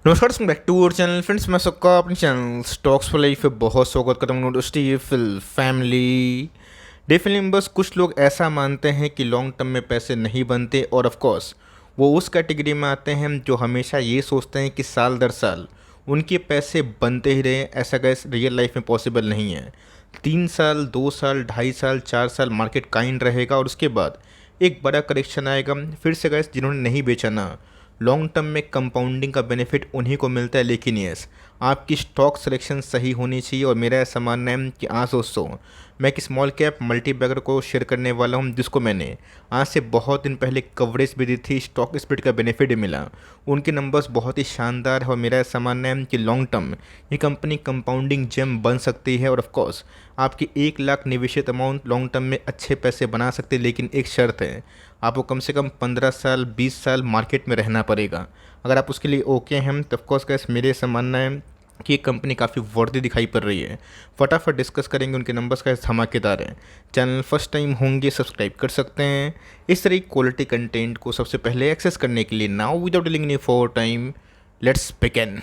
नमस्कार, welcome back to our channel friends. मैं सबका अपने चैनल स्टॉक्स फॉर लाइफ पे बहुत स्वागत करता हूँ। फिल फैमिली डेफिनेटली बस कुछ लोग ऐसा मानते हैं कि लॉन्ग टर्म में पैसे नहीं बनते, और ऑफ कोर्स वो उस कैटेगरी में आते हैं जो हमेशा ये सोचते हैं कि साल दर साल उनके पैसे बनते ही रहे। ऐसा गैस रियल लाइफ में पॉसिबल नहीं है। 3 साल, 2 साल, 2.5 साल, 4 साल मार्केट काइंड रहेगा और उसके बाद एक बड़ा करेक्शन आएगा। फिर से गैस जिन्होंने नहीं बेचा ना, लॉन्ग टर्म में कंपाउंडिंग का बेनिफिट उन्हीं को मिलता है। लेकिन यस, आपकी स्टॉक सिलेक्शन सही होनी चाहिए। और मेरा ऐसा मानना है कि आज दोस्तों मैं एक स्मॉल कैप मल्टी बैगर को शेयर करने वाला हूं, जिसको मैंने आज से बहुत दिन पहले कवरेज भी दी थी, स्टॉक स्प्लिट का बेनिफिट भी मिला। उनके नंबर्स बहुत ही शानदार है और मेरा ऐसा मानना है कि लॉन्ग टर्म ये कंपनी कंपाउंडिंग जेम बन सकती है। और ऑफ कोर्स आपकी 1 लाख निवेशित अमाउंट लॉन्ग टर्म में अच्छे पैसे बना सकते हैं। लेकिन एक शर्त है, आपको कम से कम 15 साल 20 साल मार्केट में रहना पड़ेगा। अगर आप उसके लिए ओके हैं तो ऑफकोर्स गैस मेरे ऐसा मानना है कि ये कंपनी काफ़ी वर्दी दिखाई पड़ रही है। फटाफट डिस्कस करेंगे, उनके नंबर्स का धमाकेदार है। चैनल फर्स्ट टाइम होंगे सब्सक्राइब कर सकते हैं इस तरह की क्वालिटी कंटेंट को सबसे पहले एक्सेस करने के लिए। Now without dealing any for time, let's begin.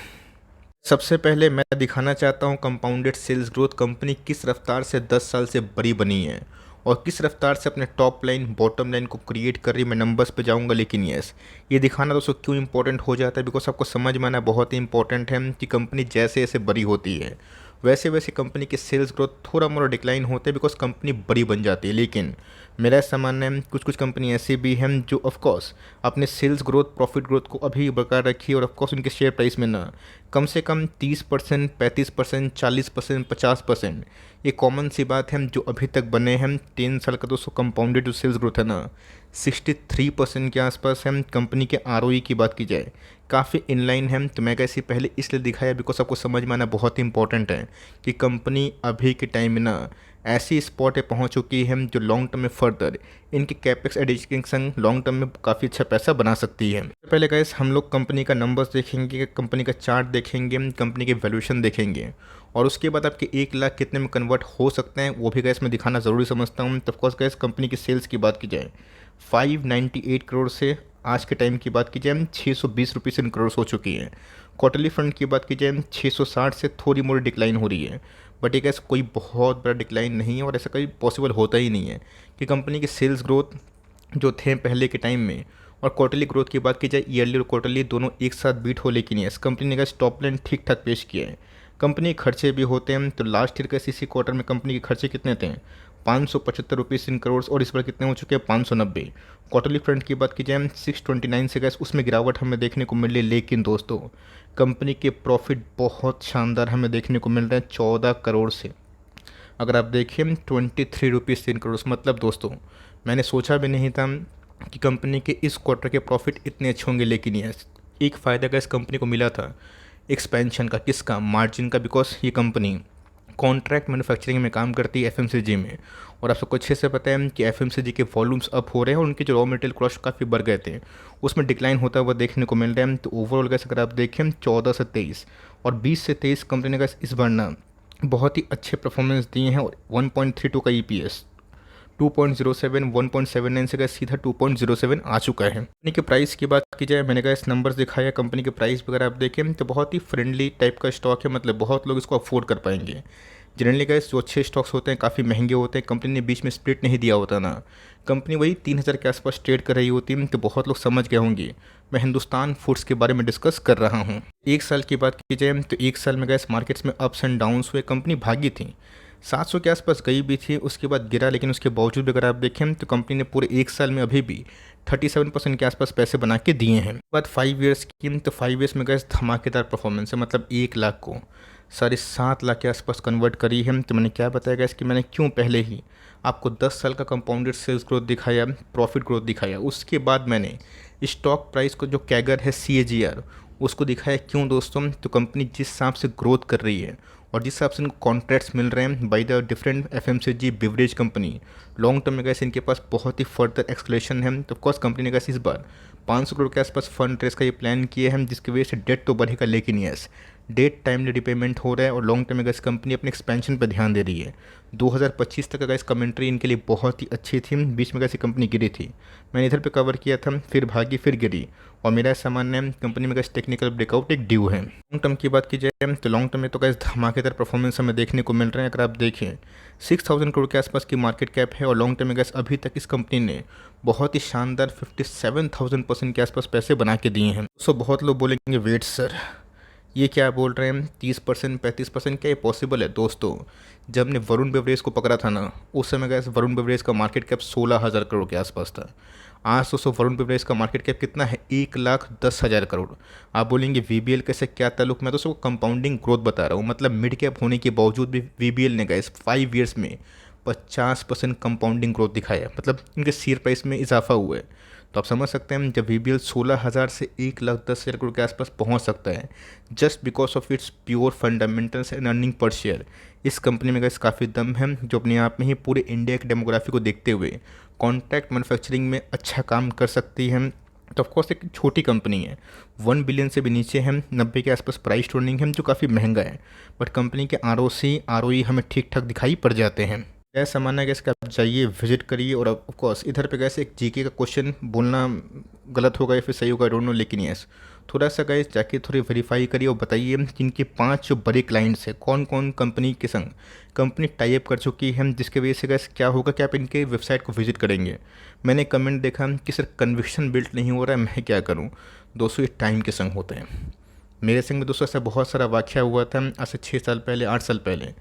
सबसे पहले मैं दिखाना चाहता हूँ कंपाउंडेड सेल्स ग्रोथ कंपनी किस रफ्तार से 10 साल से बड़ी बनी है और किस रफ्तार से अपने टॉप लाइन बॉटम लाइन को क्रिएट कर रही है। मैं नंबर्स पे जाऊंगा, लेकिन यस, ये दिखाना दोस्तों क्यों इंपॉर्टेंट हो जाता है, बिकॉज आपको समझ में आना बहुत ही इंपॉर्टेंट है कि कंपनी जैसे जैसे बड़ी होती है वैसे वैसे कंपनी के सेल्स ग्रोथ थोड़ा मोड़ा डिक्लाइन होते हैं, बिकॉज कंपनी बड़ी बन जाती है। लेकिन मेरा ऐसा मानना है कुछ कुछ कंपनी ऐसी भी हैं जो ऑफकोर्स अपने सेल्स ग्रोथ प्रॉफिट ग्रोथ को अभी बरकरार रखी है, और ऑफकोर्स उनके शेयर प्राइस में ना कम से कम 30%, 35%, 40%, 50%, ये कॉमन सी बात है जो अभी तक बने हैं। 10 साल का दोस्तों कंपाउंडेड जो सेल्स ग्रोथ है ना 63% के आसपास है। कंपनी के आरओई की बात की जाए काफ़ी इनलाइन है। तो मैं कैसे पहले इसलिए दिखाया बिकॉज आपको समझ में आना बहुत ही इंपॉर्टेंट है कि कंपनी अभी के टाइम में ना ऐसी स्पॉट पे पहुंच चुकी है जो लॉन्ग टर्म में फर्दर इनके कैपेक्स एडिशन के संग लॉन्ग टर्म में काफ़ी अच्छा पैसा बना सकती है। पहले गाइस हम लोग कंपनी का नंबर्स देखेंगे, कंपनी का चार्ट देखेंगे, कंपनी के वैल्यूएशन देखेंगे, और उसके बाद आपके 1 लाख कितने में कन्वर्ट हो सकते हैं वो भी गैस मैं दिखाना ज़रूरी समझता हूँ। तो ऑफकोर्स गैस कंपनी की सेल्स की बात की जाए 598 करोड़ से आज के टाइम की बात की जाए 620 रुपीज़ इन करोड़ हो चुकी है। क्वार्टरली फ्रंट की बात की जाए 660 से थोड़ी मोड़ी डिक्लाइन हो रही है, बट एक ऐसा कोई बहुत बड़ा डिक्लाइन नहीं है और ऐसा कभी पॉसिबल होता ही नहीं है कि कंपनी के सेल्स ग्रोथ जो थे पहले के टाइम में और क्वार्टरली ग्रोथ की बात की जाए ईयरली और क्वार्टरली दोनों एक साथ बीट हो। लेकिन यस, कंपनी ने का टॉप लाइन ठीक ठाक पेश किया है। कंपनी के खर्चे भी होते हैं, तो लास्ट ईयर का इसी क्वार्टर में कंपनी के खर्चे कितने थे 575 रुपीज़ इन करोड़, और इस बार कितने हो चुके हैं 590। क्वार्टरली फ्रंट की बात की जाए 629 से गैस उसमें गिरावट हमें देखने को मिल रही है। लेकिन दोस्तों कंपनी के प्रॉफिट बहुत शानदार हमें देखने को मिल रहे हैं 14 करोड़ से। अगर आप देखिए 23 रुपीज़ 3 करोड़, मतलब दोस्तों मैंने सोचा भी नहीं था कि कंपनी के इस क्वार्टर के प्रॉफिट इतने अच्छे होंगे। लेकिन यस, एक फ़ायदा का इस कंपनी को मिला था एक्सपेंशन का, किसका, मार्जिन का, बिकॉज ये कंपनी कॉन्ट्रैक्ट मैन्युफैक्चरिंग में काम करती है एफएमसीजी में, और आप सबको अच्छे से पता है कि एफएमसीजी के वॉल्यूम्स अप हो रहे हैं और उनके जो रॉ मटेरियल कॉस्ट काफ़ी बढ़ गए थे उसमें डिक्लाइन होता हुआ देखने को मिल रहा है। तो ओवरऑल गैस अगर आप देखें 14 से 23 और 20 से 23 कंपनी ने गैस इस बार ना बहुत ही अच्छे परफॉर्मेंस दिए हैं, और 1.32 का ईपीएस 2.07 1.79 से गैस सीधा 2.07 आ चुका है। कंपनी के प्राइस की बात की जाए, मैंने गैस नंबर्स दिखाया, कंपनी के प्राइस वगैरह आप देखें तो बहुत ही फ्रेंडली टाइप का स्टॉक है, मतलब बहुत लोग इसको अफोर्ड कर पाएंगे। जनरली गैस जो अच्छे स्टॉक्स होते हैं काफ़ी महंगे होते हैं, कंपनी ने बीच में स्प्लिट नहीं दिया होता ना, कंपनी वही 3,000 के आसपास ट्रेड कर रही होती है। तो बहुत लोग समझ गए होंगे मैं हिंदुस्तान फूड्स के बारे में डिस्कस कर रहा हूँ। एक साल की बात की जाए तो एक साल में गैस मार्केट्स में अप्स एंड डाउन्स हुए, कंपनी भागी थी, 700 के आसपास गई भी थी, उसके बाद गिरा। लेकिन उसके बावजूद भी अगर आप देखें तो कंपनी ने पूरे एक साल में अभी भी 37% के आसपास पैसे बना के दिए हैं। बात 5 ईयर्स की, तो 5 ईयर्स में गैस धमाकेदार परफॉर्मेंस है, मतलब 1 लाख को 7.5 लाख के आसपास कन्वर्ट करी है। तो मैंने क्या बताया गैस कि मैंने क्यों पहले ही आपको 10 साल का कंपाउंडेड सेल्स ग्रोथ दिखाया, प्रॉफिट ग्रोथ दिखाया, उसके बाद मैंने स्टॉक प्राइस को जो कैगर है CAGR उसको दिखाया। क्यों दोस्तों, तो कंपनी जिस हिसाब से ग्रोथ कर रही है और जिस हिसाब से उनको कॉन्ट्रैक्ट्स मिल रहे हैं by the different FMCG beverage company long term में गैस इनके पास बहुत ही फर्दर एक्सकलेशन है। तो ऑफकोर्स कंपनी ने गैस इस बार 500 करोड़ के आसपास फंड रेस का ये प्लान किए हैं, जिसकी वजह से डेट तो बढ़ेगा, लेकिन यस डेट टाइमली रिपेमेंट हो रहा है और लॉन्ग टर्म में गैस कंपनी अपने एक्सपेंशन पर ध्यान दे रही है। 2025 तक का गैस कमेंट्री इनके लिए बहुत ही अच्छी थी। बीच में गैस कंपनी गिरी थी, मैंने इधर पे कवर किया था, फिर भागी फिर गिरी, और मेरा सामान्य है कंपनी में गैस टेक्निकल ब्रेकआउट एक ड्यू है। लॉन्ग टर्म की बात की जाए तो लॉन्ग टर्म में तो गैस धमाकेदार परफॉर्मेंस हमें देखने को मिल रहे हैं। अगर आप देखें 6000 करोड़ के आसपास की मार्केट कैप है और लॉन्ग टर्म में गैस अभी तक इस कंपनी ने बहुत ही शानदार 57,000% के आसपास पैसे बना के दिए हैं। सो बहुत लोग बोलेंगे वेट सर ये क्या बोल रहे हैं, 30% 35%, क्या ये पॉसिबल है? दोस्तों जब ने वरुण बेवरेज को पकड़ा था ना, उस समय गैस वरुण बेवरेज का मार्केट कैप 16,000 करोड़ के आसपास था। आज दोस्तों वरुण बेवरेज का मार्केट कैप कितना है? 1,10,000 करोड़। आप बोलेंगे वीबीएल कैसे, क्या ताल्लुक? मैं दोस्तों कंपाउंडिंग ग्रोथ बता रहा हूँ, मतलब मिड कैप होने के बावजूद भी वीबीएल ने गैस 5 ईयर्स में 50% कंपाउंडिंग ग्रोथ दिखाया, मतलब इनके शेयर प्राइस में इजाफा हुआ है। तो आप समझ सकते हैं जब वीबीएल 16,000 से 1,10,000 करोड़ के आसपास पहुंच सकता है just because of its pure fundamentals and earning per share, इस कंपनी में गैस काफ़ी दम है, जो अपने आप में ही पूरे इंडिया की डेमोग्राफी को देखते हुए कॉन्ट्रैक्ट मैन्युफैक्चरिंग में अच्छा काम कर सकती है। तो ऑफकोर्स एक छोटी कंपनी है, 1 बिलियन से भी नीचे है, 90 के आसपास प्राइस टर्निंग है, जो काफ़ी महंगा है, बट कंपनी के आरओसी आरओई हमें ठीक ठाक दिखाई पड़ जाते हैं। गैस सामान्य गैस का आप जाइए विजिट करिए, और ऑफकोर्स इधर पे गैस एक जीके का क्वेश्चन बोलना गलत होगा या फिर सही होगा, आई डोंट नो, लेकिन यस थोड़ा सा गैस जाके थोड़ी वेरीफाई करिए और बताइए कि इनके 5 जो बड़े क्लाइंट्स हैं कौन कौन कंपनी के संग कंपनी टाई अप कर चुकी है, जिसके वजह से गैस क्या होगा कि आप इनके वेबसाइट को विजिट करेंगे। मैंने कमेंट देखा कि सर कन्विक्शन बिल्ट नहीं हो रहा है, मैं क्या करूँ? दोस्तों ये टाइम के संग होते हैं। मेरे संग में दोस्तों ऐसा बहुत सारा वाक़या हुआ था आज से 6 साल पहले, 8 साल पहले।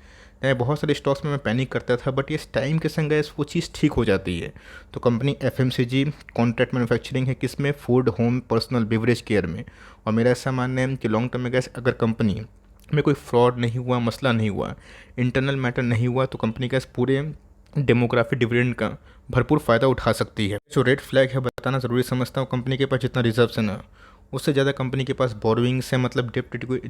बहुत सारे स्टॉक्स में मैं पैनिक करता था, बट ये टाइम के संग गैस वो चीज़ ठीक हो जाती है। तो कंपनी एफएमसीजी कॉन्ट्रैक्ट मैन्युफैक्चरिंग है, किसमें? Food, home, personal, beverage care में। और मेरा ऐसा मानना है कि लॉन्ग टर्म में गैस अगर कंपनी में कोई फ्रॉड नहीं हुआ, मसला नहीं हुआ, इंटरनल मैटर नहीं हुआ, तो कंपनी गैस पूरे डेमोग्राफी डिविडेंड का भरपूर फ़ायदा उठा सकती है। जो रेड फ्लैग है बताना ज़रूरी समझता हूँ, कंपनी के पास जितना रिजर्व है ना, उससे ज़्यादा कंपनी के पास बोरोइंग्स है, मतलब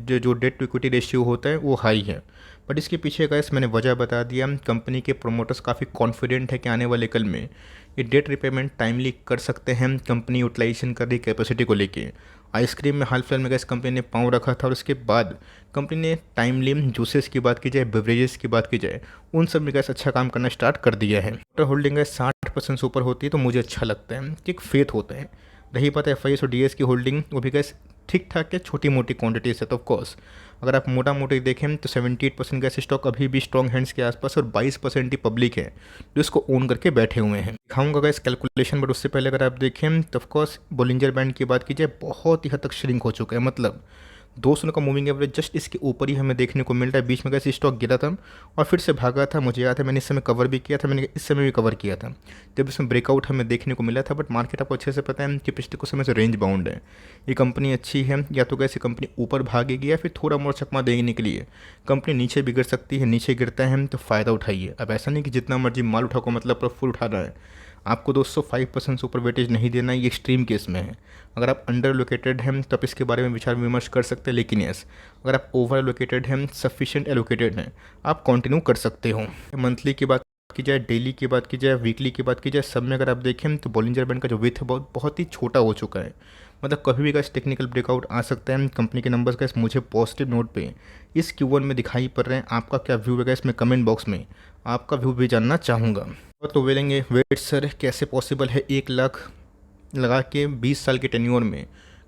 जो डेट टू इक्विटी रेशियो होता है वो हाई है। बट इसके पीछे गैस मैंने वजह बता दिया, कंपनी के प्रोमोटर्स काफ़ी कॉन्फिडेंट है कि आने वाले कल में ये डेट रिपेमेंट टाइमली कर सकते हैं। कंपनी यूटिलाइजेशन कर रही कैपेसिटी को लेके, आइसक्रीम में हाल फिलहाल में गैस कंपनी ने पाँव रखा था, और उसके बाद कंपनी ने टाइमली जूसेस की बात की जाए, बेवरेजेस की बात की जाए, उन सब में गैस अच्छा काम करना स्टार्ट कर दिया है। टोटल होल्डिंग गैस 60% से ऊपर होती है तो मुझे अच्छा लगता है कि एक फेथ होता है। रही बात है एफआईएस और डीएस की होल्डिंग, वो भी गैस ठीक ठाक है, छोटी मोटी क्वांटिटी से। तो ऑफकोर्स अगर आप मोटा मोटी देखें तो 78% गैस स्टॉक अभी भी स्ट्रॉन्ग हैंड्स के आसपास, और 22% ही पब्लिक है जो इसको ओन करके बैठे हुए हैं। दिखाऊंगा गैस कैलकुलेशन, बट उससे पहले अगर आप देखें तो ऑफकोर्स बोलिंजर बैंड की बात की जाए, बहुत ही हद तक श्रिंक हो चुका है, मतलब 200 का मूविंग एवरेज जस्ट इसके ऊपर ही हमें देखने को मिल रहा है। बीच में कैसे स्टॉक गिरा था और फिर से भागा था, मुझे याद है मैंने इस समय कवर भी किया था, मैंने इस समय भी कवर किया था जब इसमें ब्रेकआउट हमें देखने को मिला था। बट मार्केट आपको अच्छे से पता है कि पिछले कुछ समय से रेंज बाउंड है। ये कंपनी अच्छी है, या तो कैसे कंपनी ऊपर भागेगी या फिर थोड़ा मोड़ा चकमा देने के लिए कंपनी नीचे भी गिर सकती है। नीचे गिरता है तो फ़ायदा उठाइए। अब ऐसा नहीं कि जितना मर्जी माल उठाओ को मतलब पर फुल उठा रहा है, आपको दोस्तों 5% से ऊपर वेटेज नहीं देना, ये एक्सट्रीम केस में है। अगर आप अंडर लोकेटेड हैं तो आप इसके बारे में विचार विमर्श कर सकते हैं, लेकिन यस अगर आप ओवर लोकेटेड हैं, सफिशिएंट एलोकेटेड हैं, आप कंटिन्यू कर सकते हो। मंथली की बात की जाए, डेली की बात की जाए, वीकली की बात की जाए, सब में अगर आप देखें तो बॉलिंजर बैंड का जो विथ है बहुत ही छोटा हो चुका है, मतलब कभी भी गैस टेक्निकल ब्रेकआउट आ सकता है। कंपनी के नंबर्स गैस मुझे पॉजिटिव नोट पे इस Q1 में दिखाई पड़ रहे हैं। आपका क्या व्यू है गैस, मैं कमेंट बॉक्स में आपका व्यू भी जानना चाहूँगा। तो बोलेंगे वेट सर कैसे पॉसिबल है 1 लाख लगा के 20 साल के टेन्योर में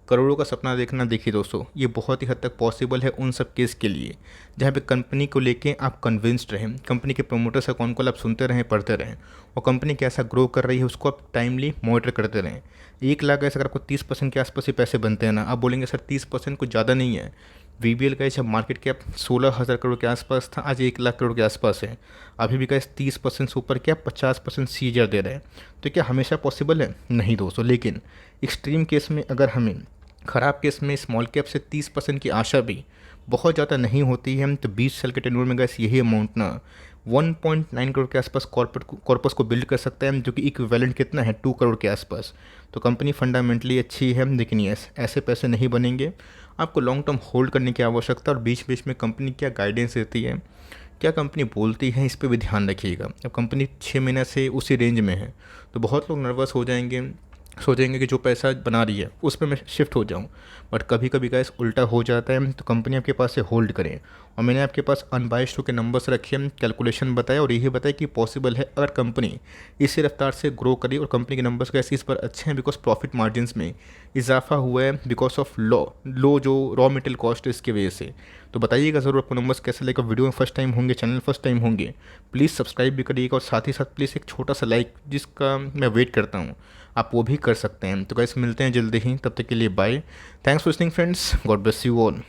करोड़ों का सपना देखना? देखिए दोस्तों, ये बहुत ही हद तक पॉसिबल है उन सब केस के लिए जहाँ पे कंपनी को लेके आप कन्विंस्ड रहें, कंपनी के प्रोमोटर्स का कौन आप सुनते रहें, पढ़ते रहें, और कंपनी कैसा ग्रो कर रही है उसको आप टाइमली मॉनिटर करते रहें। 1 लाख ऐसे अगर आपको 30% के आसपास ही पैसे बनते हैं ना, आप बोलेंगे सर 30% कुछ ज़्यादा नहीं है। वीबीएल का जब मार्केट कैप 16,000 करोड़ के आसपास था, आज 1 लाख करोड़ के आसपास है। अभी भी गैस 30% से ऊपर क्या 50% सीजर दे रहे हैं, तो क्या हमेशा पॉसिबल है? नहीं दोस्तों, लेकिन एक्सट्रीम केस में अगर हमें, ख़राब केस में स्मॉल कैप से 30% की आशा भी बहुत ज़्यादा नहीं होती है, तो 20 साल के टेन्योर में गैस यही अमाउंट ना 1.9 करोड़ के आसपास कॉर्पस को बिल्ड कर सकता है, जो कि इक्विवेलेंट कितना है 2 करोड़ के आसपास। तो कंपनी फंडामेंटली अच्छी है, लेकिन यस ऐसे पैसे नहीं बनेंगे, आपको लॉन्ग टर्म होल्ड करने की आवश्यकता। और बीच बीच में कंपनी क्या गाइडेंस देती है क्या कंपनी बोलती है इस पे भी ध्यान रखिएगा। अब कंपनी 6 महीने से उसी रेंज में है तो बहुत लोग नर्वस हो जाएंगे, सोचेंगे कि जो पैसा बना रही है उस पे मैं शिफ्ट हो जाऊं। बट कभी कभी गाइस उल्टा हो जाता है, तो कंपनी आपके पास से होल्ड करें। और मैंने आपके पास अनबाइस्ड होकर नंबर्स रखे, कैलकुलेशन बताया और यही बताया कि पॉसिबल है अगर कंपनी इसी रफ्तार से ग्रो करी। और कंपनी के नंबर्स कैसे इस पर अच्छे हैं बिकॉज प्रॉफिट मार्जिन्स में इजाफा हुआ है बिकॉज ऑफ लो जो रॉ मटेरियल कॉस्ट है इसकी वजह से। तो बताइएगा ज़रूर आपको नंबर्स कैसे लगे। वीडियो में फर्स्ट टाइम होंगे, चैनल फर्स्ट टाइम होंगे, प्लीज़ सब्सक्राइब भी करिएगा और साथ ही साथ प्लीज़ एक छोटा सा लाइक जिसका मैं वेट करता हूँ आप वो भी कर सकते हैं। तो गाइस मिलते हैं जल्दी ही, तब तक के लिए bye. Thanks for listening friends, God bless you all.